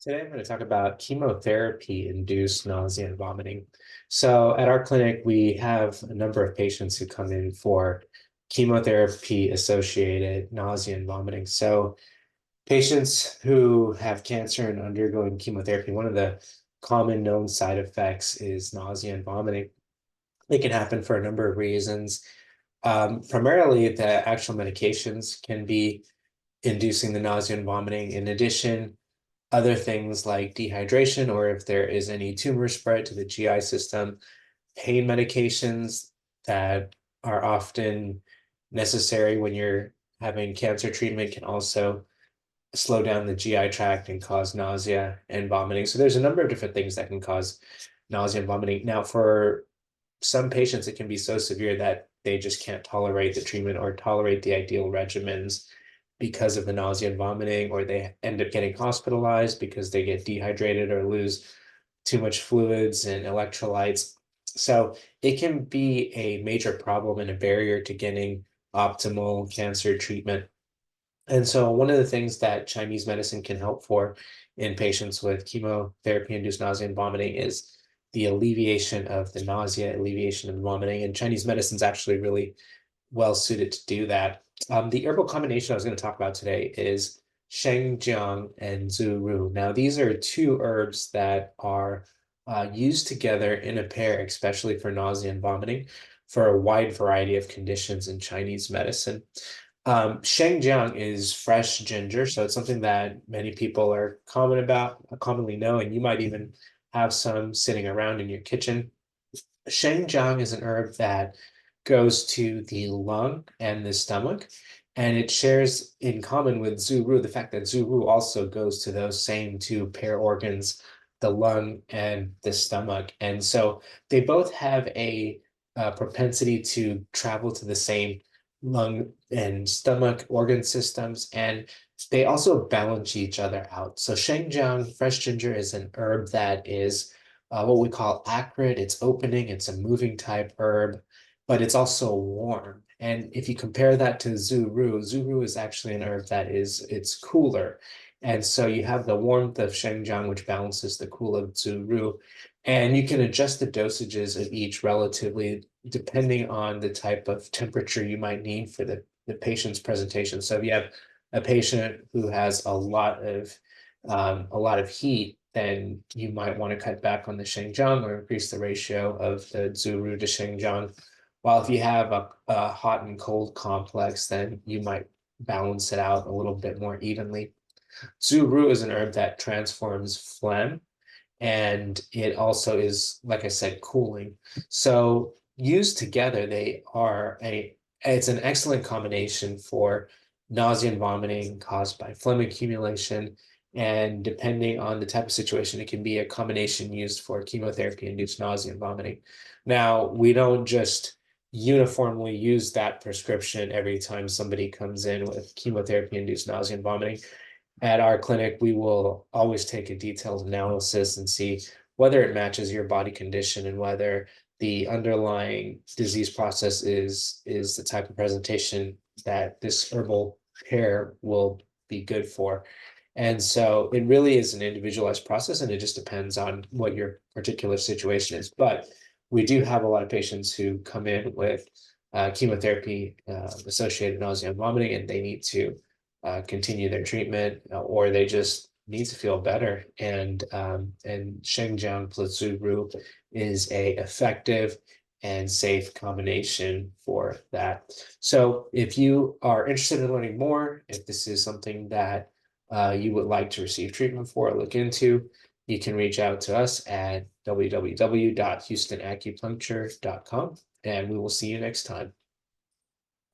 Today, I'm going to talk about chemotherapy-induced nausea and vomiting. So, at our clinic, we have a number of patients who come in for chemotherapy-associated nausea and vomiting. So, patients who have cancer and undergoing chemotherapy, one of the common known side effects is nausea and vomiting. It can happen for a number of reasons. Primarily, the actual medications can be inducing the nausea and vomiting. In addition, other things like dehydration, or if there is any tumor spread to the GI system, pain medications that are often necessary when you're having cancer treatment can also slow down the GI tract and cause nausea and vomiting. So there's a number of different things that can cause nausea and vomiting. Now, for some patients, it can be so severe that they just can't tolerate the treatment or tolerate the ideal regimens because of the nausea and vomiting, or they end up getting hospitalized because they get dehydrated or lose too much fluids and electrolytes. So it can be a major problem and a barrier to getting optimal cancer treatment. And so one of the things that Chinese medicine can help for in patients with chemotherapy-induced nausea and vomiting is the alleviation of the nausea, alleviation of the vomiting. And Chinese medicine is actually really well suited to do that. The herbal combination I was going to talk about today is Sheng Jiang and Zhu. Now, these are two herbs that are used together in a pair, especially for nausea and vomiting, for a wide variety of conditions in Chinese medicine. Sheng Jiang is fresh ginger, so it's something that many people are commonly know, and you might even have some sitting around in your kitchen. Sheng Jiang is an herb that goes to the lung and the stomach, and it shares in common with Zuru the fact that Zuru also goes to those same two pair organs, the lung and the stomach. And so they both have a propensity to travel to the same lung and stomach organ systems, and they also balance each other out. So Sheng Jiang, fresh ginger, is an herb that is what we call acrid. It's opening, it's a moving type herb, but it's also warm. And if you compare that to Zuru is actually an herb that it's cooler. And so you have the warmth of Shengjiang, which balances the cool of Zuru. And you can adjust the dosages of each relatively depending on the type of temperature you might need for the patient's presentation. So if you have a patient who has a lot of heat, then you might want to cut back on the Shengjiang or increase the ratio of the Zuru to Shengjiang. While if you have a hot and cold complex, then you might balance it out a little bit more evenly. Zuru is an herb that transforms phlegm, and it also is, like I said, cooling. So used together, it's an excellent combination for nausea and vomiting caused by phlegm accumulation. And depending on the type of situation, it can be a combination used for chemotherapy-induced nausea and vomiting. Now, we don't just uniformly use that prescription every time somebody comes in with chemotherapy-induced nausea and vomiting. At our clinic, we will always take a detailed analysis and see whether it matches your body condition and whether the underlying disease process is the type of presentation that this herbal pair will be good for. And so it really is an individualized process, and it just depends on what your particular situation is. But we do have a lot of patients who come in with chemotherapy associated nausea and vomiting, and they need to continue their treatment, or they just need to feel better. And Shengjiang plus Zuru is a effective and safe combination for that. So if you are interested in learning more, if this is something that you would like to receive treatment for or look into, you can reach out to us at www.houstonacupuncture.com, and we will see you next time.